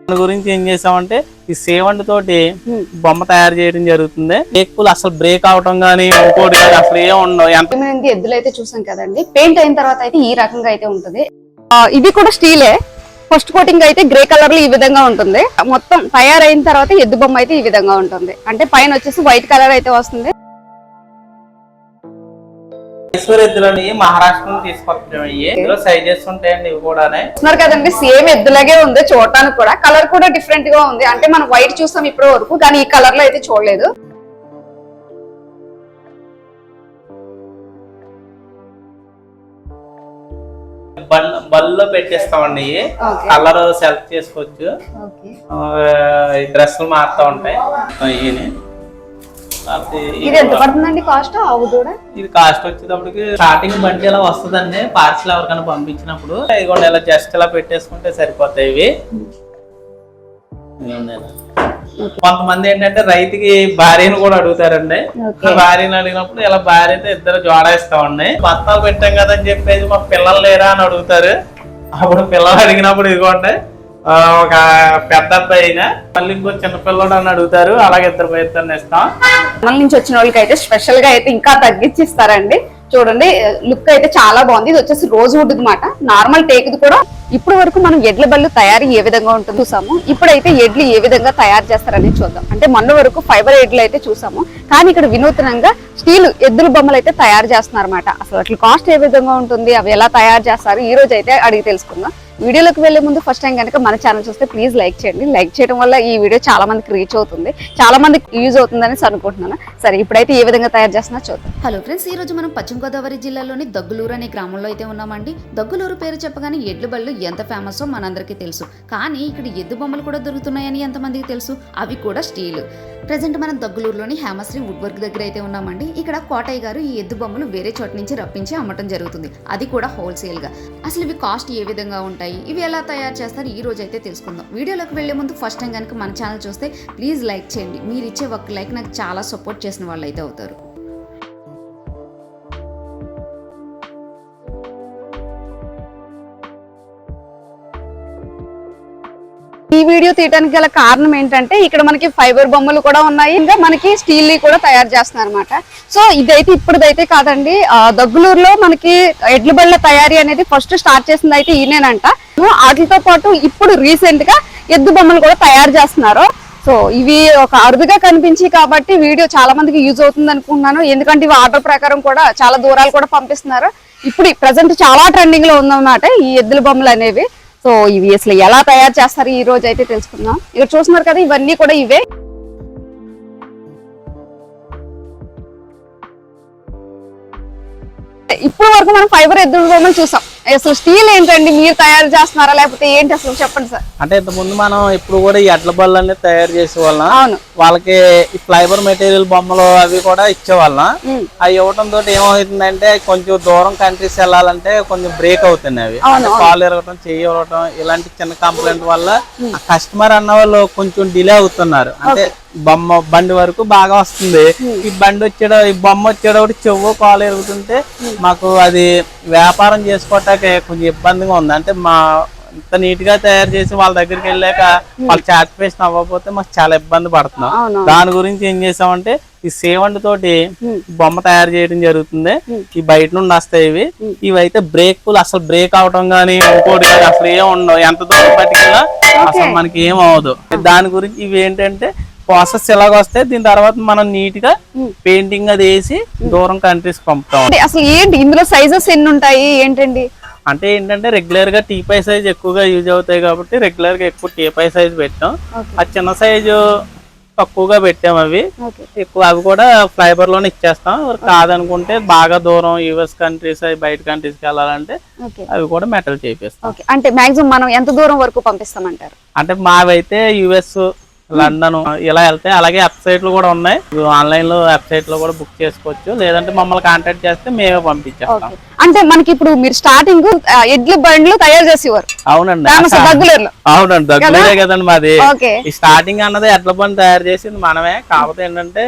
దాని గురించి ఏం చేసామంటే ఈ సేవంట్ తోటి బొమ్మ తయారు చేయడం జరుగుతుంది. బ్రేకులు అసలు బ్రేక్ అవటం గానీ ఇంకోటి కానీ అసలు ఏం ఉండవు. ఎంతమంది ఎద్దులు అయితే చూసాం కదండి, పెయింట్ అయిన తర్వాత అయితే ఈ రకంగా అయితే ఉంటుంది. ఇది కూడా స్టీలే. ఫస్ట్ కోటింగ్ అయితే గ్రే కలర్ లో ఈ విధంగా ఉంటుంది. మొత్తం తయారైన తర్వాత ఎద్దు బొమ్మ అయితే ఈ విధంగా ఉంటుంది. అంటే పైన వచ్చేసి వైట్ కలర్ అయితే వస్తుంది. ఎద్దులని మహారాష్ట్ర తీసుకొచ్చాము. సైజెస్ ఉంటాయండి ఇవి కూడా కదండి. సేమ్ ఎద్దులాగే ఉంది చూడటానికి కూడా. కలర్ కూడా డిఫరెంట్ గా ఉంది. అంటే మనం వైట్ చూస్తాం ఇప్పటి వరకు, కానీ ఈ కలర్ లో అయితే చూడలేదు. బల్లో పెట్టేస్తామండి. కలర్ సెలెక్ట్ చేసుకోవచ్చు. డ్రెస్సులు మారుతా ఉంటాయి. ఇది ఎంత పడుతుందండి కాస్ట్? ఇది కాస్ట్ వచ్చేటప్పటికి స్టార్టింగ్ బండి ఇలా వస్తుందండి. పార్సల్ ఎవరికైనా పంపించినప్పుడు ఇదిగోండి ఇలా జస్ట్ ఇలా పెట్టేసుకుంటే సరిపోతాయి ఇవి. కొంతమంది ఏంటంటే రైతుకి భార్యను కూడా అడుగుతారండి. భార్యను అడిగినప్పుడు ఇలా భార్యతో ఇద్దరు జోడేస్తామండి. బత్తాలు పెట్టాం కదా అని చెప్పేసి మాకు పిల్లలు లేరా అని అడుగుతారు. అప్పుడు పిల్లలు అడిగినప్పుడు ఇదిగోండి ఒక పెద్ద అబ్బాయి అయినా మళ్ళీ ఇంకో చిన్న పిల్లడు అని అడుగుతారు. అలాగే ఇద్దరు ఇద్దరిని ఇస్తాం. మన నుంచి వచ్చిన వాళ్ళకి అయితే స్పెషల్ గా అయితే ఇంకా తగ్గించిస్తారండి. చూడండి లుక్ అయితే చాలా బాగుంది. ఇది వచ్చేసి రోజ్ వుడ్ అనమాట. నార్మల్ టేక్ కూడా. ఇప్పుడు వరకు మనం ఎడ్ల బళ్ళు తయారీ ఏ విధంగా ఉంటుంది చూసాము. ఇప్పుడైతే ఎడ్లు ఏ విధంగా తయారు చేస్తారని చూద్దాం. అంటే మొన్న వరకు ఫైబర్ ఎడ్లు అయితే చూసాము, కానీ ఇక్కడ వినూత్నంగా స్టీల్ ఎద్దుల బొమ్మలు అయితే తయారు చేస్తున్నారు అనమాట. అసలు అట్లా కాస్ట్ ఏ విధంగా ఉంటుంది, అవి ఎలా తయారు చేస్తారు, ఈ రోజు అయితే అడిగి తెలుసుకుందాం. వీడియోలోకి వెళ్లే ముందు ఫస్ట్ టైం కనుక మన ఛానల్ చూస్తే ప్లీజ్ లైక్ చేయండి. లైక్ చేయడం వల్ల ఈ వీడియో చాలా మందికి రీచ్ అవుతుంది, చాలా మందికి యూజ్ అవుతుందని అనుకుంటున్నాను. సరే ఇప్పుడైతే ఏ విధంగా తయారు చేస్తున్నా చూద్దాం. హలో ఫ్రెండ్స్, ఈ రోజు మనం పశ్చిమ గోదావరి జిల్లాలోని దగ్గులూరు అనే గ్రామంలో అయితే ఉన్నామండి. దగ్గులూరు పేరు చెప్పగానే ఎడ్ల బళ్ళు ఎంత ఫేమసో మనందరికీ తెలుసు, కానీ ఇక్కడ ఎద్దు బొమ్మలు కూడా దొరుకుతున్నాయని ఎంతమందికి తెలుసు, అవి కూడా స్టీల్. ప్రజెంట్ మనం దగ్గులూరులోని హేమశ్రీ వుడ్ వర్క్ దగ్గర అయితే ఉన్నామండి. ఇక్కడ కోటయ్య గారు ఈ ఎద్దు బొమ్మలు వేరే చోట నుంచి రప్పించి అమ్మటం జరుగుతుంది, అది కూడా హోల్సేల్ గా. అసలు ఇవి కాస్ట్ ఏ విధంగా ఉంటాయి, ఇవి ఎలా తయారు చేస్తారు, ఈ రోజు అయితే తెలుసుకుందాం. వీడియోలోకి వెళ్లే ముందు ఫస్ట్ టైం కనుక మన ఛానల్ చూస్తే ప్లీజ్ లైక్ చేయండి. మీరు ఇచ్చే ఒక లైక్ నాకు చాలా సపోర్ట్ చేసిన వాళ్ళు అయితే అవుతారు. ఈ వీడియో తీయడానికి గల కారణం ఏంటంటే ఇక్కడ మనకి ఫైబర్ బొమ్మలు కూడా ఉన్నాయి, ఇంకా మనకి స్టీల్ కూడా తయారు చేస్తున్నారు అనమాట. సో ఇదైతే ఇప్పుడుదైతే కాదండి, దగ్గులూరులో మనకి ఎడ్ల బళ్ళ తయారీ అనేది ఫస్ట్ స్టార్ట్ చేసింది అయితే ఈయనేనంట. వాటితో పాటు ఇప్పుడు రీసెంట్ గా ఎద్దు బొమ్మలు కూడా తయారు చేస్తున్నారు. సో ఇవి ఒక అరుదుగా కనిపించి కాబట్టి వీడియో చాలా మందికి యూజ్ అవుతుంది అనుకుంటున్నాను. ఎందుకంటే ఇవి ఆర్డర్ ప్రకారం కూడా చాలా దూరాలు కూడా పంపిస్తున్నారు. ఇప్పుడు ప్రజెంట్ చాలా ట్రెండింగ్ లో ఉందన్నమాట ఈ ఎద్దుల బొమ్మలు అనేవి. సో ఇవి అసలు ఎలా తయారు చేస్తారు ఈ రోజు అయితే తెలుసుకుందాం. ఇక్కడ చూస్తున్నారు కదా, ఇవన్నీ కూడా ఇవే. ఇప్పుడు వరకు మనం ఫైబర్ ఎద్దుల బొమ్మలు చూసాం. అసలు స్టీల్ ఏంటండి, మీరు తయారు చేస్తున్నారా లేకపోతే ఏంటి అసలు చెప్పండి సార్. అంటే ఇంత ముందు మనం ఇప్పుడు కూడా ఈ ఎడ్ల బళ్ళని తయారు చేసే వాళ్ళం. అవును, వాళ్ళకి ఈ ఫైబర్ మెటీరియల్ బొమ్మలు అవి కూడా ఇచ్చేవాళ్ళం. అవి ఇవ్వడం తోటి ఏమవుతుందంటే కొంచెం దూరం కంట్రీస్ వెళ్ళాలంటే కొంచెం బ్రేక్ అవుతుంది. అవి కాలు ఎరగటం, చెయ్యి ఇవ్వటం ఇలాంటి చిన్న కంప్లైంట్ వల్ల కస్టమర్ అన్న వాళ్ళు కొంచెం డిలే అవుతున్నారు. అంటే బండి వరకు బాగా వస్తుంది, ఈ బొమ్మ వచ్చేటప్పుడు చెవు కాలు ఎరుగుతుంటే మాకు అది వ్యాపారం చేసుకోవటానికి కొంచెం ఇబ్బందిగా ఉంది. అంటే మా ఇంత నీట్ గా తయారు చేసి వాళ్ళ దగ్గరికి వెళ్ళాక వాళ్ళు సాటిస్ఫాక్షన్ అవ్వకపోతే మాకు చాలా ఇబ్బంది పడుతున్నాం. దాని గురించి ఏం చేసామంటే ఈ సేవంట్ తోటి బొమ్మ తయారు చేయడం జరుగుతుంది. ఈ బయట నుండి వస్తాయి ఇవి. ఇవైతే బ్రేకులు అసలు బ్రేక్ అవటం గానీ ఇంకోటి కానీ అసలు ఏం ఉండవు. ఎంత దూరం పట్టుకెళ్ళినా అసలు మనకి ఏం అవ్వదు. దాని గురించి ఇవి ఏంటంటే ప్రాసెస్ ఎలాగ వస్తే దీని తర్వాత మనం నీట్ గా పెయింటింగ్ అది వేసి దూరం కంట్రీస్ పంపుతాం. అసలు ఏంటి ఇందులో సైజెస్ ఎన్ని ఉంటాయి ఏంటండి? అంటే ఏంటంటే రెగ్యులర్ గా టీపై సైజ్ ఎక్కువగా యూజ్ అవుతాయి కాబట్టి రెగ్యులర్ గా ఎక్కువ టీపై సైజ్ పెట్టాం. ఆ చిన్న సైజు తక్కువగా పెట్టాము. అవి ఎక్కువ అవి కూడా ఫైబర్ లోనే ఇచ్చేస్తాం. కాదనుకుంటే బాగా దూరం యుఎస్ కంట్రీస్ బయట కంట్రీస్ కి వెళ్ళాలంటే అవి కూడా మెటల్ చేపిస్తాం. అంటే మాక్సిమం మనం ఎంత దూరం వరకు పంపిస్తామంటారు? అంటే మావైతే యుఎస్, లండన్ ఇలా వెళ్తాయి. అలాగే వెబ్సైట్ లో కూడా ఉన్నాయి, ఆన్లైన్ లో వెబ్సైట్ లో కూడా బుక్ చేసుకోవచ్చు. లేదంటే మమ్మల్ని కాంటాక్ట్ చేస్తే మేమే పంపించేస్తాం. అంటే మనకి ఇప్పుడు మీరు స్టార్టింగ్ ఎడ్ల బండ్లు తయారు చేసేవారు? అవునండి, అవునండి, దగ్గరే కదండి మాది. ఈ స్టార్టింగ్ అన్నది ఎడ్ల బండి తయారు చేసింది మనమే. కాకపోతే ఏంటంటే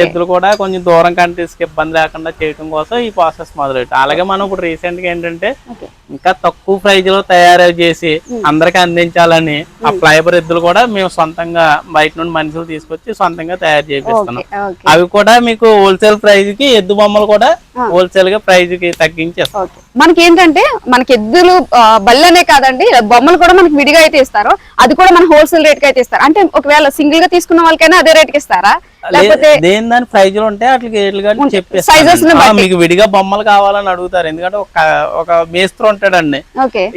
ఎద్దులు కూడా కొంచెం దూరం కంట్రీస్ కి ఇబ్బంది లేకుండా చేయడం కోసం ఈ ప్రాసెస్ మొదలెట్టాం. అలాగే మనం ఇప్పుడు రీసెంట్ గా ఏంటంటే ఇంకా తక్కువ ప్రైజ్ లో తయారు చేసి అందరికి అందించాలని ఆ ఫ్లైబర్ ఎద్దులు కూడా మేము సొంతంగా బయట నుండి మనుషులు తీసుకొచ్చి సొంతంగా తయారు చేపిస్తున్నాం. అవి కూడా మీకు హోల్సేల్ ప్రైజ్ కి ఎద్దు బొమ్మలు కూడా హోల్సేల్ గా ప్రైజ్ కి తగ్గించేస్తాం. మనకి ఏంటంటే మనకి ఎద్దులు బల్లనే కాదండి, బొమ్మలు కూడా మనకి విడిగా అయితే ఇస్తారు. అది కూడా మన హోల్సేల్ రేట్ కి అయితే ఇస్తారు. అంటే ఒకవేళ సింగిల్ గా తీసుకున్న వాళ్ళకైనా అదే రేట్ కి ఇస్తారా? దేని దాని ప్రైజ్ లు ఉంటాయి అట్లా చెప్పేసి మీకు విడిగా బొమ్మలు కావాలని అడుగుతారు. ఎందుకంటే ఒక మేస్త్రి ఉంటాడండి,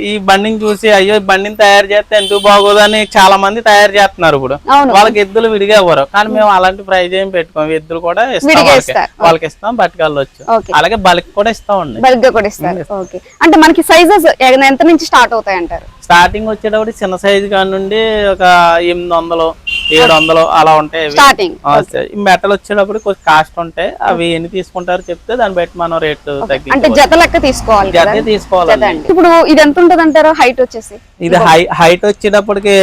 ఈ బండిని చూసి అయ్యో ఈ బండిని తయారు చేస్తే ఎందుకు బాగోదని చాలా మంది తయారు చేస్తున్నారు. ఇప్పుడు వాళ్ళకి ఎద్దులు విడిగా ఇవ్వరు, కానీ మేము అలాంటి ప్రైజ్ ఏం పెట్టుకోము. ఎద్దులు కూడా ఇస్తాం, వాళ్ళకి ఇస్తాం, పట్టుకెళ్ళొచ్చు. అలాగే బల్క్ కూడా ఇస్తామండి. బల్క్ కూడా ఇస్తారు. అంటే మనకి సైజెస్ ఎంత నుంచి స్టార్ట్ అవుతాయి అంటారు? స్టార్టింగ్ వచ్చేటప్పుడు చిన్న సైజు కాడి నుండి ఒక 800, 700 అలా ఉంటాయి. మెటల్ వచ్చేటప్పుడు కొంచెం కాస్ట్ ఉంటాయి. అవి ఎన్ని తీసుకుంటారో చెప్తే దాన్ని బట్టి మనం రేట్ అంటే జత లెక్క తీసుకోవాలి. జత తీసుకోవాలి. ఇప్పుడు ఇది ఎంత ఉంటది అంటారు హైట్ వచ్చేసి? ఇది హైట్ వచ్చేటప్పటికి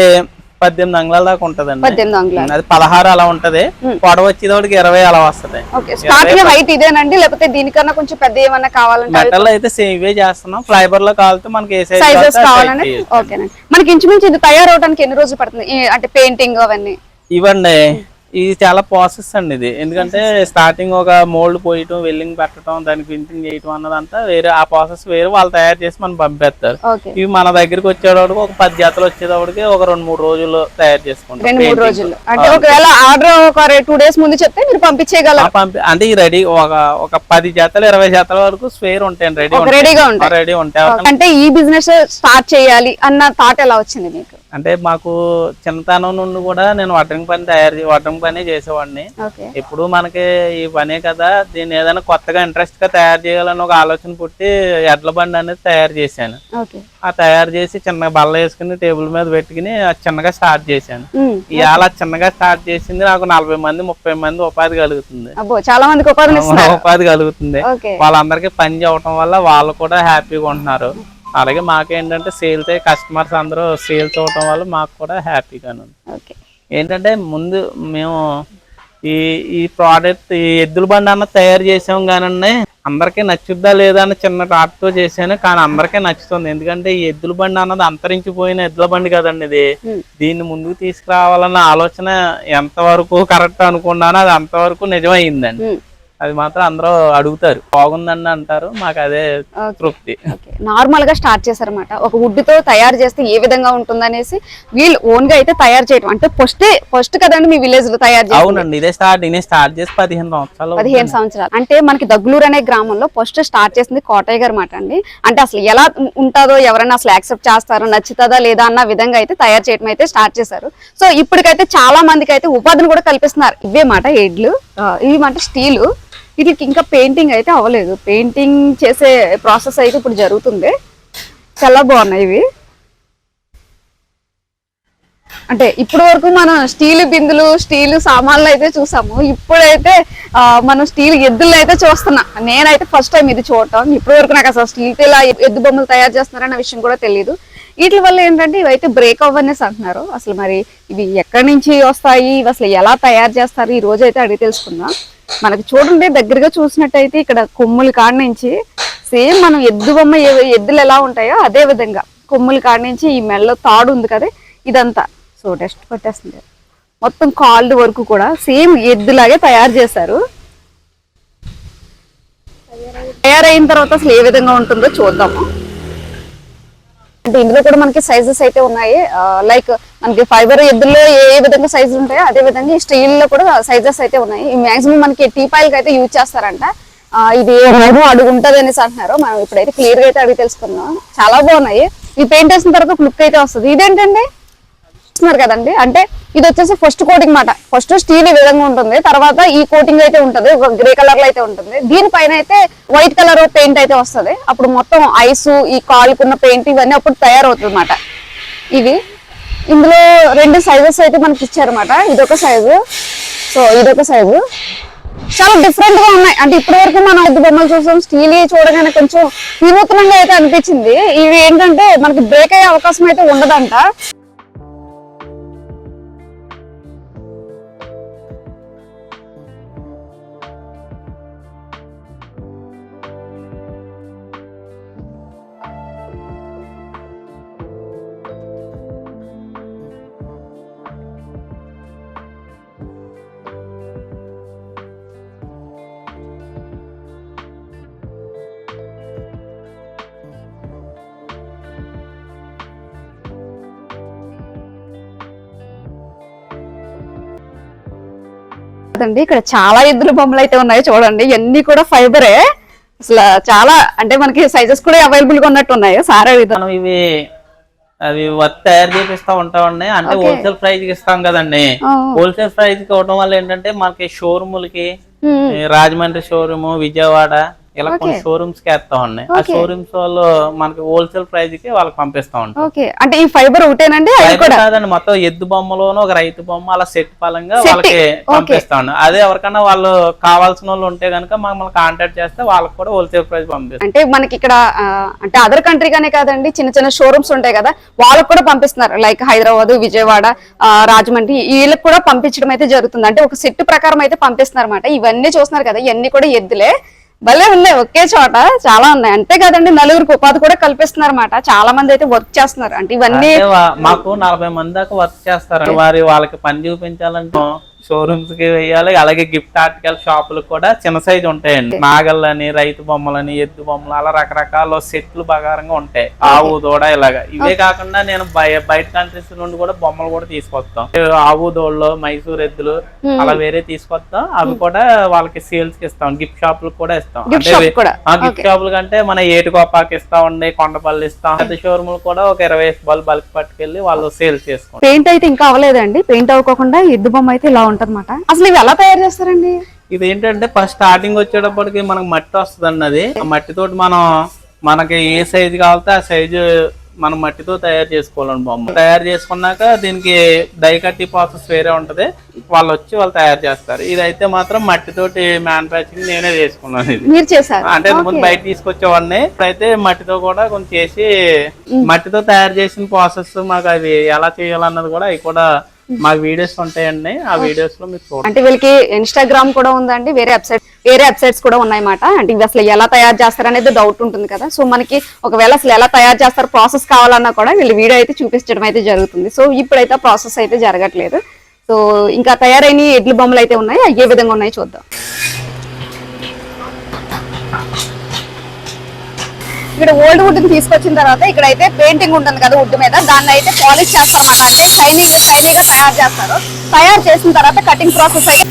18 అంగుళాల దాకా ఉంటదండి. 18 అంగుళాలు, అది 16 అలా ఉంటది. పొడవు వచ్చేటప్పటికి 20 అలా వస్తది. స్టార్టింగ్ హైట్ ఇదేనండి, లేకపోతే దీనికన్నా కొంచెం పెద్ద ఏమన్నా కావాలంటే? మెటల్ అయితే సేమ్ ఇవే చేస్తున్నాం. ఫైబర్ లో కావాలంటే మనకి ఏ సైజెస్ కావాలని. ఓకేనండి. మనకి ఇంచుమించు ఇది తయారవడానికి ఎన్ని రోజులు పడుతుంది? అంటే పెయింటింగ్ అవన్నీ ఇవ్వండి, ఇది చాలా ప్రాసెస్ అండి ఇది. ఎందుకంటే స్టార్టింగ్ ఒక మోల్డ్ పోయటం, వెల్లింగ్ పెట్టడం, దానికి ప్రింటింగ్ చేయటం అన్నదంతా వేరే. ఆ ప్రాసెస్ వేరే, వాళ్ళు తయారు చేసి మనం పంపేస్తారు. ఇవి మన దగ్గరికి వచ్చేటప్పుడు ఒక 10 జతలు వచ్చేటప్పటికి ఒక 2-3 రోజులు తయారు చేసుకుంటాం. 2-3 రోజులు అంటే ఒకవేళ ఆర్డర్ ఒక 2 days ముందు చెప్తే మీరు పంపించేయగలరు. అంటే ఈ రెడీ ఒక 10 జతలు 20 జతల వరకు స్వేర్ ఉంటాయండి, రెడీ ఉంటాయి. అంటే ఈ బిజినెస్ స్టార్ట్ చేయాలి అన్న థాట్ ఎలా వచ్చింది మీకు? అంటే మాకు చిన్నతనం నుండి కూడా నేను వడ్రంగి పని చేసేవాడిని. ఇప్పుడు మనకి ఈ పనే కదా, దీన్ని ఏదైనా కొత్తగా ఇంట్రెస్ట్ గా తయారు చేయాలని ఒక ఆలోచన పుట్టి ఎడ్ల బండి అనేది తయారు చేశాను. ఆ తయారు చేసి చిన్నగా బల్ల వేసుకుని టేబుల్ మీద పెట్టుకుని చిన్నగా స్టార్ట్ చేశాను. ఇవాళ చిన్నగా స్టార్ట్ చేసింది నాకు 40 మంది 30 మంది ఉపాధి కలుగుతుంది. చాలా మందికి ఉపాధి కలుగుతుంది. వాళ్ళందరికీ పని చేయటం వల్ల వాళ్ళు కూడా హ్యాపీగా ఉంటున్నారు. అలాగే మాకేంటంటే సేల్స్ కస్టమర్స్ అందరూ సేల్స్ అవటం వల్ల మాకు కూడా హ్యాపీగా ఉంది. ఏంటంటే ముందు మేము ఈ ప్రోడక్ట్ ఈ ఎద్దుల బండి అన్న తయారు చేసాం కానీ అందరికీ నచ్చుద్దా లేదా అని చిన్న టాట్తో చేశాను, కానీ అందరికీ నచ్చుతుంది. ఎందుకంటే ఈ ఎద్దుల బండి అన్నది అంతరించిపోయిన ఎద్దుల బండి కదండి ఇది. దీన్ని ముందుకు తీసుకురావాలన్న ఆలోచన ఎంతవరకు కరెక్ట్ అనుకున్నానో అది అంతవరకు నిజమైందండి. అది మాత్రం అందరూ అడుగుతారు, బాగుందండి అంటారు. మాకు అదే తృప్తి. నార్మల్ గా స్టార్ట్ చేశారన్నమాట. ఒక వుడ్ తో తయారు చేస్తే ఏ విధంగా ఉంటుందనేసి వీళ్ళు ఓన్ గా అయితే తయారు చేయడం. అంటే ఫస్ట్ కదండి మీ విలేజ్ లో తయారు చేసి? అవునండి, ఇదే స్టార్ట్ చేసి 15 సంవత్సరాలు. అంటే మనకి దగ్గలూరు అనే గ్రామంలో ఫస్ట్ స్టార్ట్ చేసింది కోటయ్య గారు మాట అండి. అంటే అసలు ఎలా ఉంటుందో, ఎవరైనా అసలు యాక్సెప్ట్ చేస్తారో, నచ్చుతుందా లేదా అన్న విధంగా అయితే తయారు చేయడం అయితే స్టార్ట్ చేశారు. సో ఇప్పటికైతే చాలా మందికి అయితే ఉపాధిని కూడా కల్పిస్తున్నారు. ఇవే మాట ఎడ్లు, ఇవి మాట స్టీలు. వీటికి ఇంకా పెయింటింగ్ అయితే అవ్వలేదు. పెయింటింగ్ చేసే ప్రాసెస్ అయితే ఇప్పుడు జరుగుతుంది. చాలా బాగున్నాయి ఇవి. అంటే ఇప్పటి వరకు మనం స్టీల్ బిందులు, స్టీల్ సామాన్లు అయితే చూసాము. ఇప్పుడైతే మనం స్టీల్ ఎద్దులు అయితే చూస్తున్నా. నేనైతే ఫస్ట్ టైం ఇది చూడటం. ఇప్పటి వరకు నాకు అసలు స్టీల్తో ఇలా ఎద్దు బొమ్మలు తయారు చేస్తున్నారన్న విషయం కూడా తెలియదు. వీటి వల్ల ఏంటంటే ఇవైతే బ్రేక్ అవ్వనేసి అంటున్నారు. అసలు మరి ఇవి ఎక్కడి నుంచి వస్తాయి, ఇవి అసలు ఎలా తయారు చేస్తారు, ఈ రోజు అయితే అడిగి తెలుసుకుందాం. మనకి చూడండి, దగ్గరగా చూసినట్టయితే ఇక్కడ కొమ్ముల కాడ నుంచి సేమ్ మనం ఎద్దు బొమ్మ ఎద్దులు ఎలా ఉంటాయో అదే విధంగా కొమ్ముల కాడ నుంచి ఈ మెడలో తాడు ఉంది కదా, ఇదంతా సో డస్ట్ పట్టేస్తుంది. మొత్తం కాళ్ళు వరకు కూడా సేమ్ ఎద్దులాగే తయారు చేశారు. తయారైన తర్వాత అసలు ఏ విధంగా ఉంటుందో చూద్దాము. అంటే ఇందులో కూడా మనకి సైజెస్ అయితే ఉన్నాయి. లైక్ మనకి ఫైబర్ ఎద్దుల్లో ఏ విధంగా సైజులు ఉంటాయో అదే విధంగా ఈ స్టీల్ లో కూడా సైజెస్ అయితే ఉన్నాయి. ఈ మాక్సిమం మనకి టీపాయిల్కి అయితే యూజ్ చేస్తారంట. ఇది అడుగు ఉంటది అనేసి అంటున్నారు. మనం ఇప్పుడైతే క్లియర్ గా అయితే అడిగి తెలుసుకుందాం. చాలా బాగున్నాయి. ఈ పెయింట్ వేసిన తర్వాత లుక్ అయితే వస్తుంది. ఇదేంటండి కదండి, అంటే ఇది వచ్చేసి ఫస్ట్ కోటింగ్ మాట. ఫస్ట్ స్టీల్ ఈ విధంగా ఉంటుంది, తర్వాత ఈ కోటింగ్ అయితే ఉంటుంది, ఒక గ్రే కలర్ లో అయితే ఉంటుంది. దీనిపైన అయితే వైట్ కలర్ పెయింట్ అయితే వస్తుంది. అప్పుడు మొత్తం ఐస్, ఈ కాలుకున్న పెయింట్ ఇవన్నీ అప్పుడు తయారవుతుంది అన్నమాట. ఇవి ఇందులో 2 సైజెస్ అయితే మనకి ఇచ్చారన్నమాట. ఇదొక సైజు, సో ఇదొక సైజు. చాలా డిఫరెంట్ గా ఉన్నాయి. అంటే ఇప్పటి వరకు మనం ఎద్దు బొమ్మలు చూసాం, స్టీల్ చూడగానే కొంచెం వినూత్నంగా అయితే అనిపించింది. ఇవి ఏంటంటే మనకి బ్రేక్ అయ్యే అవకాశం అయితే ఉండదంట. కదండి, ఇక్కడ చాలా ఎద్దుల బొమ్మలు అయితే ఉన్నాయి చూడండి. ఇవన్నీ కూడా ఫైబరే. అసలు చాలా అంటే మనకి సైజెస్ కూడా అవైలబుల్ గా ఉన్నట్టు ఉన్నాయి. సారా మనం ఇవి అవి వర్క్ తయారు చేపిస్తా ఉంటామండి. అంటే హోల్సేల్ ప్రైస్ కి ఇస్తాం కదండి. హోల్సేల్ ప్రైస్ కి ఇవ్వడం వల్ల ఏంటంటే మనకి షోరూములకి, రాజమండ్రి షోరూమ్, విజయవాడ ఇలా కొన్ని షోరూమ్స్ కి వేస్తా ఉన్నాయి. ఆ షోరూమ్స్ వాళ్ళు మనకి హోల్సేల్ ప్రైస్ కి వాళ్ళకి పంపిస్తా ఉంటాం. అంటే ఈ ఫైబర్ ఒకటేనండి? కాదండి, మొత్తం ఎద్దు బొమ్మలోను ఒక రైతు బొమ్మ అలా సెట్ పరంగా వాళ్ళకి పంపిస్తా ఉన్నాం. అదే ఎవరికన్నా వాళ్ళు కావాల్సిన వాళ్ళు ఉంటే గనుక మమ్మల్ని కాంటాక్ట్ చేస్తే వాళ్ళకి కూడా హోల్సేల్ ప్రైస్ పంపిస్తాం. అంటే మనకి ఇక్కడ అంటే అదర్ కంట్రీ గానే కాదండి, చిన్న చిన్న షోరూమ్స్ ఉంటాయి కదా, వాళ్ళకి కూడా పంపిస్తున్నారు. లైక్ హైదరాబాద్, విజయవాడ, రాజమండ్రి వీళ్ళకి కూడా పంపించడం అయితే జరుగుతుంది. అంటే ఒక సెట్ ప్రకారం అయితే పంపిస్తున్నారు అన్నమాట. ఇవన్నీ చూస్తున్నారు కదా, ఇవన్నీ కూడా ఎద్దులే. భలే ఉన్నాయి ఒకే చోట, చాలా ఉన్నాయి. అంతే కదండి, నలుగురికి ఉపాధి కూడా కల్పిస్తున్నారు అన్నమాట. చాలా మంది అయితే వర్క్ చేస్తున్నారు. అంటే ఇవన్నీ మాకు 40 మంది దాకా వర్క్ చేస్తారు. వాళ్ళకి పని చూపించాలంటే షోరూమ్స్ కి వేయాలి. అలాగే గిఫ్ట్ ఆర్టికల్ షాపులకు కూడా చిన్న సైజు ఉంటాయండి. నాగళ్ళని, రైతు బొమ్మలని, ఎద్దు బొమ్మలు అలా రకరకాల సెట్లు బగారంగా ఉంటాయి. ఆవు, దూడ ఇలాగా. ఇవే కాకుండా నేను బయట కంట్రీస్ నుండి కూడా బొమ్మలు కూడా తీసుకొస్తాం. ఆవు, దూడలు, మైసూర్ ఎద్దులు అలా వేరే తీసుకొస్తాం. అవి కూడా వాళ్ళకి సేల్స్ కి ఇస్తాం. గిఫ్ట్ షాపులకు కూడా ఇస్తాం. అంటే గిఫ్ట్ షాపులు కంటే మన ఏటుకోపాకి ఇస్తామండి, కొండపల్లి ఇస్తాం. పెద్ద షోరూమ్ కూడా ఒక 20 బల్బ్ బల్క్ పట్టుకెళ్ళి వాళ్ళు సేల్స్ చేసుకుంటాం. పెయింట్ అయితే ఇంకా అవ్వలేదండి. పెయింట్ అవ్వకుండా ఎద్దు బొమ్మ అయితే ఇలా ఉంటదన్నమాట. అసలు ఇవి ఎలా తయారు చేస్తారండి? ఇది ఏంటంటే ఫస్ట్ స్టార్టింగ్ వచ్చేటప్పటికి మనకు మట్టి వస్తుంది అన్నది. ఆ మట్టితోటి మనకి ఏ సైజు కావాలితే ఆ సైజు మనం మట్టితో తయారు చేసుకోవాలండి. బొమ్మ తయారు చేసుకున్నాక దీనికి డై కట్టి ప్రాసెస్ వేరే ఉంటది. వాళ్ళు తయారు చేస్తారు. ఇదైతే మాత్రం మట్టితోటి మ్యానుఫాక్చరింగ్ నేనే చేసుకున్నాను. ఇది మీరు చేశారు? అంటే ముందు బయట తీసుకొచ్చేవాడిని. ఇప్పుడైతే మట్టితో కూడా కొంచెం చేసి మట్టితో తయారు చేసిన ప్రాసెస్ మాకు అది ఎలా చేయాలన్నది కూడా అవి కూడా మా వీడియోస్ ఉంటాయండి. ఆ వీడియోస్ లో మీరు చూడండి. అంటే వీళ్ళకి ఇన్స్టాగ్రామ్ కూడా ఉందండి, వేరే వెబ్సైట్స్ కూడా ఉన్నాయన్నమాట. అంటే ఇవి అసలు ఎలా తయారు చేస్తారు అనేది డౌట్ ఉంటుంది కదా. సో మనకి ఒకవేళ అసలు ఎలా తయారు చేస్తారు ప్రాసెస్ కావాలన్నా కూడా వీళ్ళు వీడియో అయితే చూపించడం అయితే జరుగుతుంది. సో ఇప్పుడైతే ప్రాసెస్ అయితే జరగట్లేదు. సో ఇంకా తయారైన ఎడ్ల బొమ్మలు అయితే ఉన్నాయి. ఏ విధంగా ఉన్నాయి చూద్దాం. ఇక్కడ ఓల్డ్ వుడ్ ని తీసుకొచ్చిన తర్వాత ఇక్కడైతే పెయింటింగ్ ఉంటుంది కదా వుడ్ మీద, దాన్ని అయితే పాలిష్ చేస్తారన్నమాట. అంటే షైనీగా తయారు చేస్తారు. తయారు చేసిన తర్వాత కటింగ్ ప్రాసెస్ అయితే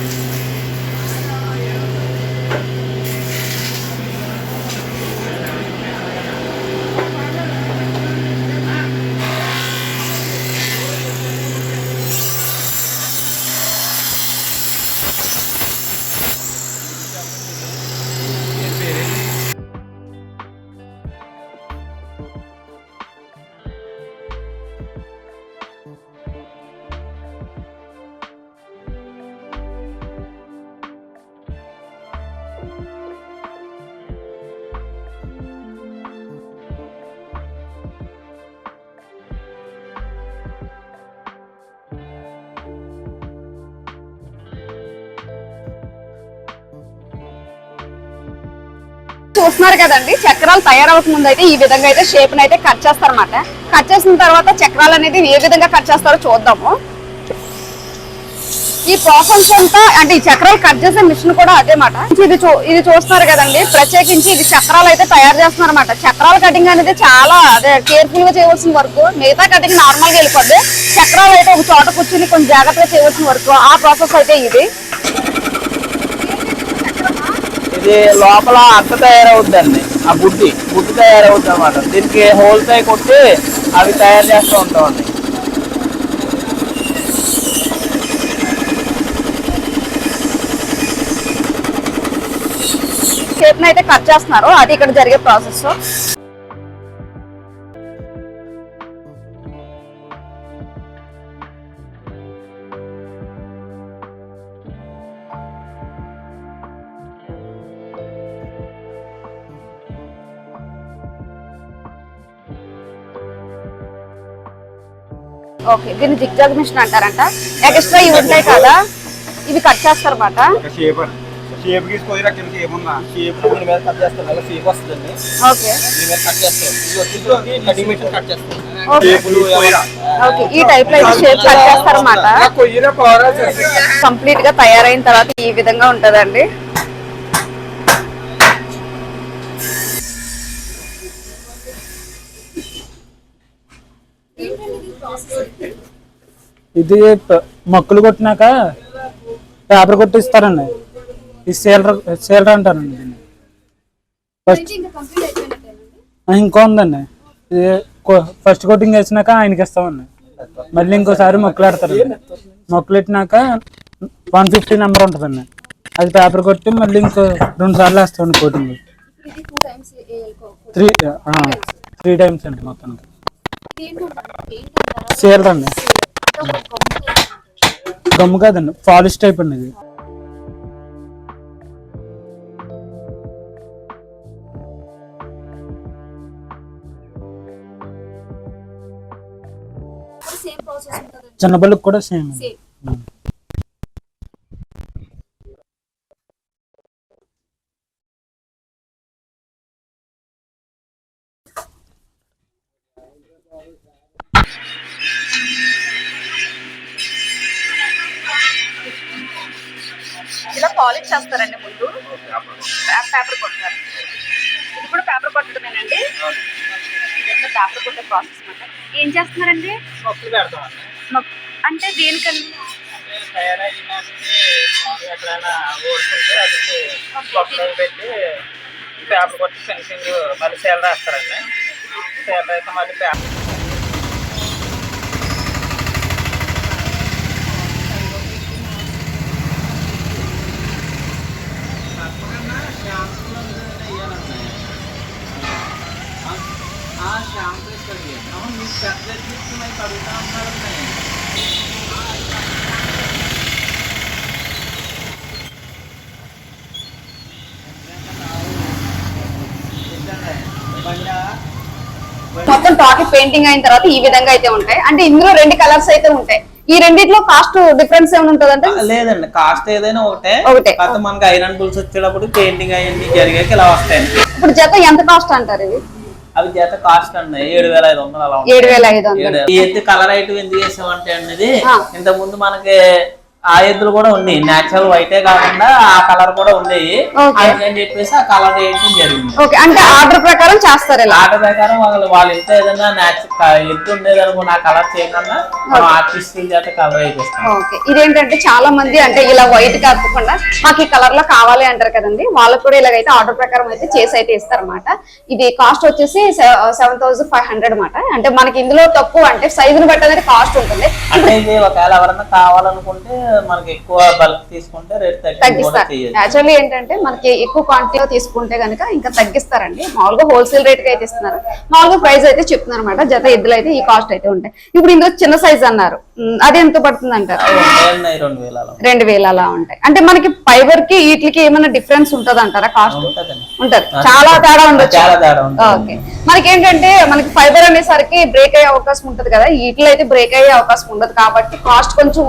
చూస్తున్నారు కదండి, చక్రాలు తయారవక ముందు అయితే ఈ విధంగా అయితే షేప్ అయితే కట్ చేస్తారన్నమాట. కట్ చేసిన తర్వాత చక్రాలు అనేది ఏ విధంగా కట్ చేస్తారో చూద్దాము. ఈ ప్రాసెస్ అంతా అంటే ఈ చక్రాలు కట్ చేసే మిషన్ కూడా అదే మాట. ఇది చూస్తున్నారు కదండి, ప్రత్యేకించి ఇది చక్రాలు అయితే తయారు చేస్తున్నారు అన్నమాట. చక్రాల కటింగ్ అనేది చాలా కేర్ఫుల్ గా చేయవలసిన వర్క్. మిగతా కటింగ్ నార్మల్ గా వెళ్ళిపోద్ది. చక్రాలు అయితే ఒక చోట కూర్చుని కొంచెం జాగ్రత్తగా చేయవలసిన వర్క్. ఆ ప్రాసెస్ అయితే ఇది లోపల అట్ట తయారవుద్దండి. ఆ బుడ్డి తయారవుద్ది అన్నమాట. దీనికి హోల్స్ అయి కొట్టి అవి తయారు చేస్తూ ఉంటామండి. షేప్ అయితే కట్ చేస్తున్నారు. అది ఇక్కడ జరిగే ప్రాసెస్. ఓకే, దీన్ని జిగ్జాగ్ మిషన్ అంటారంట. ఎక్స్ట్రా ఇవి ఉంటాయి కదా, ఇవి కట్ చేస్తారన్నమాట. షేప్ గీసుకొని రకం షేప్ ఉందా, షేప్ దీని మీద కట్ చేస్తాం. అలా షేప్ వస్తుందండి. ఓకే, దీని మీద కట్ చేస్తాం. ఇది కటింగ్ మిషన్ కట్ చేస్తాం. ఓకే, ఈ టైప్ లో అయితే షేప్ కట్ చేస్తారన్నమాట. కంప్లీట్ గా తయారైన తర్వాత ఈ విధంగా ఉంటదండి. ఇది మొక్కలు కొట్టినాక పేపర్ కొట్టిస్తారండి. ఈ సేలర్ అంటారండి దీన్ని. ఫస్ట్ ఇంకో ఉందండి, ఇది ఫస్ట్ కోటింగ్ వేసినాక ఆయనకి ఇస్తామండి. మళ్ళీ ఇంకోసారి మొక్కలు పెడతారండి. మొక్కలు పెట్టినాక 150 నెంబర్ ఉంటుందండి, అది పేపర్ కొట్టి మళ్ళీ ఇంకో 2 సార్లు వేస్తామండి కోటింగ్. 3 టైమ్స్ అండి మొత్తానికి. సేలర్ అండి, గమ్ము కాదండి, పాలిష్ టైప్ అండి ఇది. చిన్న బళ్ళకి కూడా సేమ్. ఇలా పాలిష్ చేస్తారండి ముందు, పేపర్ కొడతారు. ఇది కూడా పేపర్ కొట్టడమేనండి, పేపర్ కొట్టే ప్రాసెస్ మాట. ఏం చేస్తున్నారండి? మొక్కలు పెడతామండి. అంటే దేనికండి? ఎక్కడైనా ఓడుకుంటే అది మొక్కలు పెట్టి పేపర్ కొట్టి ఫినిషింగ్ మళ్ళీ సేల్ రాస్తారండి. సేల్ అయితే మళ్ళీ పేపర్ మొత్తం టాకి పెయింటింగ్ అయిన తర్వాత ఈ విధంగా అయితే ఉంటాయి. అంటే ఇందులో 2 కలర్స్ అయితే ఉంటాయి. ఈ రెండిట్లో కాస్ట్ డిఫరెన్స్ ఏమైనా ఉంటుందంటే? లేదండి, కాస్ట్ ఏదైనా ఒకటే. కాకపోతే మనకి ఐరన్ టూల్స్ వచ్చేటప్పుడు పెయింటింగ్ అయ్యింది జరిగాక ఇలా వస్తాయండి. ఇప్పుడు జత ఎంత కాస్ట్ అంటారు ఇవి? అవి జత కాస్ట్ అండి 7,500 అలా. 7,500. ఈ ఎద్దు కలర్ ఐటమ్ ఎందుకు వేసామంటే అండి, ఇంత ముందు మనకి ఆ ఎద్దులు కూడా ఉంది, నేచురల్ వైటే కాకుండా ఆ కలర్ కూడా ఉంది అని చెప్పేసి ఆ కలర్ వేయడం జరిగింది. అంటే ఆర్డర్ ప్రకారం చేస్తారు. ఆర్డర్ ప్రకారం వాళ్ళు ఇంత ఏదైనా ఎద్దు ఉండేది అనుకున్న ఆ కలర్ చేయకుండా ఆర్టిస్టుల చేత కలర్ వేపిస్తాం. ఇదేంటంటే చాలా మంది అంటే ఇలా వైట్ కాకుండా మాకు ఈ కలర్ లో కావాలి అంటారు కదండి, వాళ్ళకు కూడా ఇలాగైతే ఆర్డర్ ప్రకారం అయితే చేసి అయితే ఇస్తారు అనమాట. ఇది కాస్ట్ వచ్చేసి 7,500 అనమాట. అంటే మనకి ఇందులో తక్కువ అంటే సైజుని బట్టి అనేది కాస్ట్ ఉంటుంది. అంటే ఇది ఒకవేళ ఎవరన్నా కావాలనుకుంటే మనకి ఎక్కువ బల్క్ తీసుకుంటే రేట్ తగ్గిస్తారు. యాక్చువల్లీ ఏంటంటే మనకి ఎక్కువ క్వాంటిటీలో తీసుకుంటే కనుక ఇంకా తగ్గిస్తారండి. మామూలుగా హోల్సేల్ రేట్ కి అయితే ఇస్తున్నారు, మామూలుగా ప్రైస్ అయితే చెప్తున్నారు అనమాట. జత ఎద్దులు అయితే ఈ కాస్ట్ అయితే ఉంటాయి. ఇప్పుడు ఇందులో చిన్న సైజ్ అన్నారు, అది ఎంత పడుతుంది అంటారు? 2,000 అలా ఉంటాయి. అంటే మనకి ఫైబర్ కి వీటికి ఏమైనా డిఫరెన్స్ ఉంటది అంటారా? కాస్ట్ ఉంటది, చాలా తేడా ఉండొచ్చు. ఓకే, మనకి ఏంటంటే మనకి ఫైబర్ అనేసరికి బ్రేక్ అయ్యే అవకాశం ఉంటది కదా, వీటిలో అయితే బ్రేక్ అయ్యే అవకాశం ఉండదు కాబట్టి కాస్ట్ కొంచెం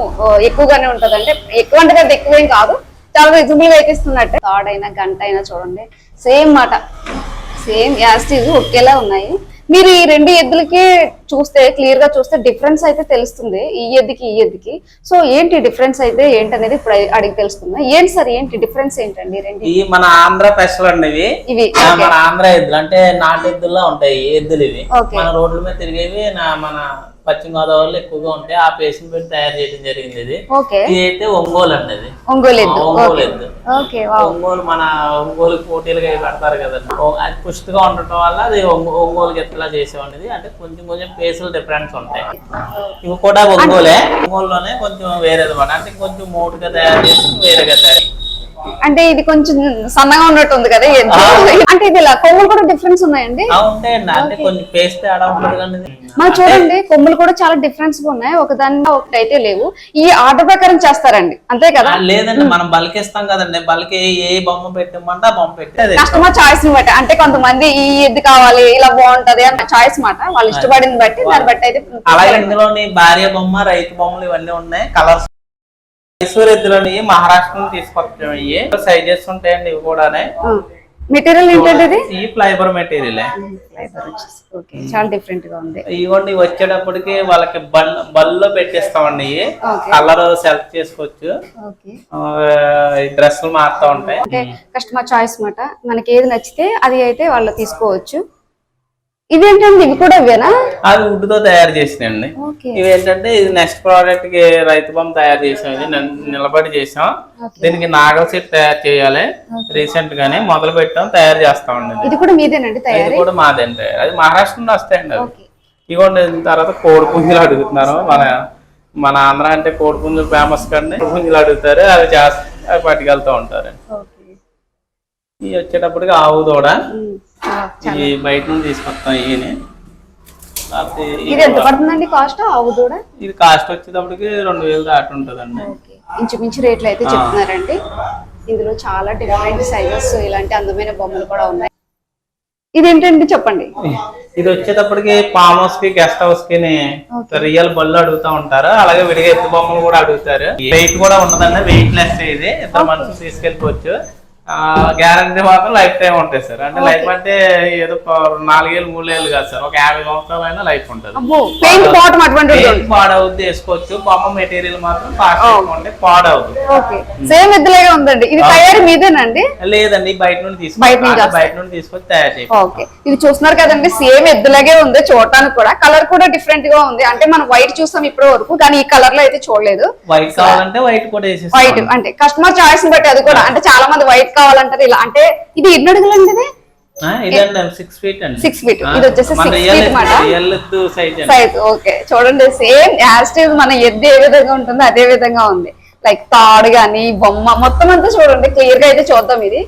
ఎక్కువగానే ఉంటది. అంటే ఎక్కువ అంటే కదా ఎక్కువ ఏం కాదు, చాలా రీజనబుల్ గా అయితే ఇస్తున్నట్టే. థర్డ్ అయినా గంట అయినా చూడండి సేమ్ మాట, సేమ్ యాస్టీజ్ ఒకేలా ఉన్నాయి. మీరు ఈ 2 ఎద్దులకి చూస్తే క్లియర్ గా చూస్తే డిఫరెన్స్ అయితే తెలుస్తుంది, ఈ ఎద్దుకి ఈ ఎద్దుకి. సో ఏంటి డిఫరెన్స్ అయితే ఏంటనేది ఇప్పుడు అడిగి తెలుసుకుందాం. ఏంటి సార్, ఏంటి డిఫరెన్స్ ఏంటండి? ఇవి మన ఆంధ్ర స్పెషల్ అండి. ఇవి మన ఆంధ్ర ఎద్దులు అంటే నాటు ఎద్దుల్లో ఉంటాయి ఎద్దులు. ఇవి మన రోడ్ల మీద తిరిగేవి మన పశ్చిమ గోదావరిలో ఎక్కువగా ఉంటాయి. ఆ పేషన్ పెట్టి తయారు చేయడం జరిగింది. ఇది అయితే ఒంగోలు అండి. ఇది ఒంగోలు ఎద్దు. ఒంగోలు మన ఒంగోలు పోటీలుగా పెడతారు కదండి, అది పుష్టిగా ఉండటం వల్ల అది ఒంగోలు ఎత్తులా చేసేవాడిది. అంటే కొంచెం కొంచెం పేసులు డిఫరెన్స్ ఉంటాయి. ఇవి కూడా ఒంగోలులోనే కొంచెం వేరేది మాట, అంటే కొంచెం మోటుగా తయారు చేసి వేరేగా తయారు. అంటే ఇది కొంచెం సన్నగా ఉన్నట్టు ఉంది కదా, అంటే ఇది కొమ్ములు కూడా డిఫరెన్స్ ఉన్నాయండి? ఉంటాయండి, అంటే కొంచెం పేస్ట్ తేడా ఉంటుంది కానీ మనం చూడండి కొమ్ములు కూడా చాలా డిఫరెన్స్ గా ఉన్నాయి, ఒకదాని ఒకటి అయితే లేవు. ఈ ఆర్డర్ ప్రకారం చేస్తారండి అంతే కదా? లేదండి, మనం బల్క్ ఇస్తాం కదండి, బల్క్ ఏ బొమ్మ పెట్టమంటే ఆ బొమ్మ పెట్టి కస్టమర్ చాయిస్ ని బట్టి, అంటే కొంతమంది ఈ ఎద్దు కావాలి ఇలా బాగుంటది అన్న చాయిస్ మాట, వాళ్ళు ఇష్టపడింది బట్టి దాన్ని బట్టి అయితే. అలాగే ఇందులోని భార్య బొమ్మ, రైతు బొమ్మలు ఇవన్నీ ఉన్నాయి. కలర్స్ మైసూర్ ఎద్దులని మహారాష్ట్ర నుంచి తీసుకొచ్చాం. ఇవి సైజెస్ ఉంటాయండి, ఇవి కూడా. మెటీరియల్ ఏంటంటే ఈ ఫైబర్ మెటీరియల్ చాలా డిఫరెంట్ గా ఉంది. ఇవ్వండి వచ్చేటప్పటికి వాళ్ళకి బల్లో పెట్టేస్తామండి. కలర్ సెలెక్ట్ చేసుకోవచ్చు, డ్రెస్సులు మారుతూ ఉంటాయి. అంటే కస్టమర్ చాయిస్ మాట, మనకి ఏది నచ్చితే అది అయితే వాళ్ళు తీసుకోవచ్చు. ఇదేంటండి ఇవి కూడా ఇవేనా? అవి వుడ్ తో తయారు చేసినండి. ఇవి ఏంటంటే ఇది నెక్స్ట్ ప్రోడక్ట్ కి రైతు బొమ్మ తయారు చేసాం. ఇది నిలబడి చేసాం. దీనికి నాగల్ సెట్ తయారు చేయాలి. రీసెంట్ గానే మొదలు పెట్టాం, తయారు చేస్తామండి. ఇది కూడా మీదేనండి తయారు? ఇది కూడా మాదేంటి, అది మహారాష్ట్ర నుండి వస్తాయండి. అది ఇవ్వండి. తర్వాత కోడి పుంజులు అడుగుతున్నారు. మన ఆంధ్ర అంటే కోడి పుంజులు ఫేమస్ కండి. పుంజులు అడుగుతారు, అవి అవి పట్టుకెళ్తూ ఉంటారు. ఇవి వచ్చేటప్పటికి ఆవు దూడ, ఈ బయట నుంచి తీసుకొస్తాం. ఇది ఎంత పడుతుందండి కాస్ట్ ఆవు దూడ? ఇది కాస్ట్ వచ్చేటప్పటికి 2000 దాటి ఉంటుందండి. ఇంచుమించు రేట్లు అయితే చెప్తున్నారండి. ఇందులో చాలా డిఫరెంట్ సైజెస్, ఇలాంటి అందమైన బొమ్మలు కూడా ఉన్నాయి. ఇదేంటండి చెప్పండి? ఇది వచ్చేటప్పటికి ఫామ్ హౌస్ కి, గెస్ట్ హౌస్ కి రియల్ బళ్ళు అడుగుతా ఉంటారు. అలాగే విడిగా ఎత్తు బొమ్మలు కూడా అడుగుతారు. వెయిట్ కూడా ఉండదండి, వెయిట్ లెస్. ఇది ఇద్దరు మనుషులు తీసుకెళ్ళిపోవచ్చు. గ్యారంటీ మాత్రం లైఫ్ టైం ఉంటాయి సార్. అంటే లైఫ్ అంటే ఏదో 4 ఏళ్ళు 3 ఏళ్ళు కాదు సార్, ఒక 50 సంవత్సరాలైనా లైఫ్ ఉంటుంది. పాడవుద్ది, వేసుకోవచ్చు. బొమ్మ మెటీరియల్ మాత్రం పాడవుద్ది. సేమ్ ఎద్దులాగే ఉందండి. ఇది తయారు మీదేనండి? లేదండి, బయట నుండి తీసుకొచ్చి తయారు చేయాలి. ఇది చూస్తున్నారు కదండి, సేమ్ ఎద్దులాగే ఉంది. చూడటానికి కూడా కలర్ కూడా డిఫరెంట్ గా ఉంది. అంటే మనం వైట్ చూస్తాం ఇప్పటి వరకు, కానీ ఈ కలర్ లో అయితే చూడలేదు. వైట్ కావాలంటే వైట్ కూడా వేసేస్తాం. వైట్ అంటే కస్టమర్ చాయిస్ బట్టి అది కూడా. అంటే చాలా మంది వైట్ కావాలంటారు ఇలా. అంటే ఇది ఎన్ని అడుగులండి? ఇది 6 ఫీట్ అండి. 6 ఫీట్. ఇది వచ్చేసి 6 ఫీట్ మాట సైజ్. ఓకే, చూడండి సేమ్ యాస్టివ్ మన ఎద్దు ఏ విధంగా ఉంటుందో అదే విధంగా ఉంది. లైక్ తాడు గాని బొమ్మ మొత్తం అంతా చూడండి, క్లియర్ గా అయితే చూద్దాం. ఇది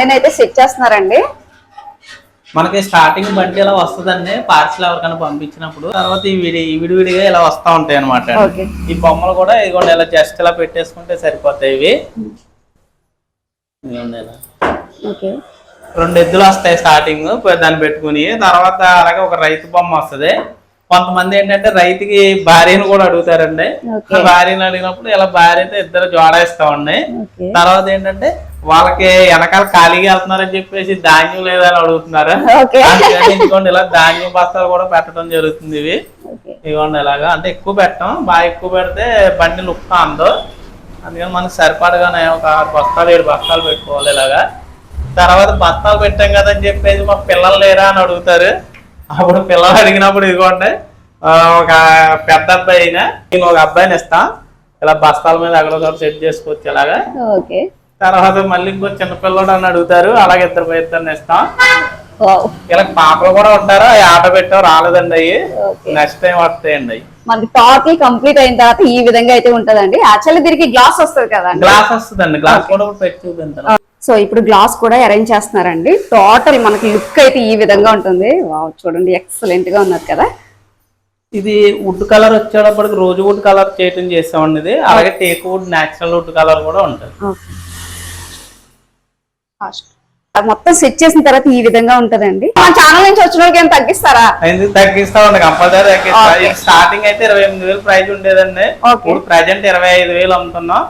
నేనైతే సెట్ చేస్తున్నారండి. మనకి స్టార్టింగ్ బండి ఇలా వస్తుందండి, పార్సల్ ఎవరికైనా పంపించినప్పుడు. తర్వాత ఈ విడివిడిగా ఇలా వస్తా ఉంటాయి అనమాట. ఈ బొమ్మలు కూడా ఇదిగోండి ఇలా జస్ట్ ఇలా పెట్టేసుకుంటే సరిపోతాయి. ఇవి 2 ఎద్దులు వస్తాయి స్టార్టింగ్, దాన్ని పెట్టుకుని. తర్వాత అలాగే ఒక రైతు బొమ్మ వస్తుంది. కొంతమంది ఏంటంటే రైతుకి భార్యను కూడా అడుగుతారండి. భార్యను అడిగినప్పుడు ఇలా భార్యతో ఇద్దరు జోడాయిస్తామండి. తర్వాత ఏంటంటే వాళ్ళకి వెనకాల ఖాళీగా వెళ్తున్నారని చెప్పేసి ధాన్యం లేదని అడుగుతున్నారు. ఇదిగోండి ఇలా ధాన్యం బస్తాలు కూడా పెట్టడం జరుగుతుంది. ఇవి ఇదిగోండి ఇలాగా, అంటే ఎక్కువ పెట్టాం. బాగా ఎక్కువ పెడితే బండి లుక్ అందో, అందుకని మనకు సరిపడగానే ఒక 6 బస్తాలు 7 బస్తాలు పెట్టుకోవాలి ఇలాగా. తర్వాత బస్తాలు పెట్టాం కదా అని చెప్పేసి మాకు పిల్లలు లేరా అని అడుగుతారు. అప్పుడు పిల్లలు అడిగినప్పుడు ఇదిగోండి ఒక పెద్ద అబ్బాయి అయినా నేను ఒక అబ్బాయిని ఇస్తా, ఇలా బస్తాల మీద అక్కడ సెట్ చేసుకోవచ్చు ఇలాగా. తర్వాత మళ్ళీ ఇంకో చిన్నపిల్లడు అని అడుగుతారు, అలాగే ఇద్దరిని ఇస్తాం. ఇలా పాపలు కూడా ఉంటారు. అవి ఆట పెట్టావు రాలేదండి, అవి నెక్స్ట్ టైం వస్తాయండి. అవి మనకి టాప్ కంప్లీట్ అయిన తర్వాత ఈ విధంగా అయితే ఉంటదండి. యాక్చువల్లీ దీనికి గ్లాస్ వస్తుంది కదా? గ్లాస్ వస్తుందండి, గ్లాస్ కూడా పెట్టి చూపించారు. సో ఇప్పుడు గ్లాస్ కూడా అరేంజ్ చేస్తున్నారండి. టోటల్ మనకి లుక్ అయితే ఈ విధంగా ఉంటుంది. వావ్, చూడండి ఎక్సలెంట్ గా ఉన్నది కదా. ఇది వుడ్ కలర్ వచ్చేటప్పటికి రోజు వుడ్ కలర్ చేయటం చేస్తామండి. ఇది అలాగే teak wood, natural would colour కూడా ఉంటుంది. మొత్తం సెట్ చేసిన తర్వాత ఈ విధంగా ఉంటదండి. మా ఛానల్ నుంచి వచ్చిన వాళ్ళకి ఏం తగ్గిస్తారా? ఎందుకు తగ్గిస్తామండి, కంపల్సరీ తగ్గిస్తాం. స్టార్టింగ్ అయితే 28,000 ప్రైస్ ఉండేదండి. ఇప్పుడు ప్రెజెంట్ 25,000 అమ్ముతున్నాం.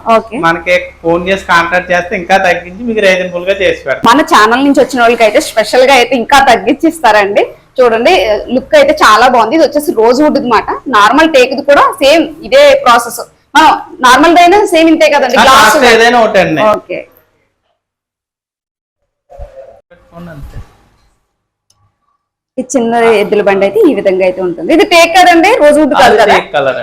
మనకి ఫోన్ చేసి కాంటాక్ట్ చేస్తే ఇంకా తగ్గించి మీకు రీజనబుల్ గా చేసి పెడతాం. మన ఛానల్ నుంచి వచ్చిన వాళ్ళకి అయితే స్పెషల్ గా అయితే ఇంకా తగ్గించి ఇస్తారండి. చూడండి లుక్ అయితే చాలా బాగుంది. ఇది వచ్చేసి రోజ్ వుడ్ అనమాట. నార్మల్ టేక్ కూడా సేమ్ ఇదే ప్రాసెస్. మనం నార్మల్ అయినా సేమ్ ఇంతే కదండి, గ్లాస్ ఏదైనా ఒకటండి. ఓకే, ఈ చిన్న ఎద్దుల బండి అయితే ఈ విధంగా అయితే ఉంటుంది. ఇది టేక్ కదండి, రోజ్ వుడ్ కలర్.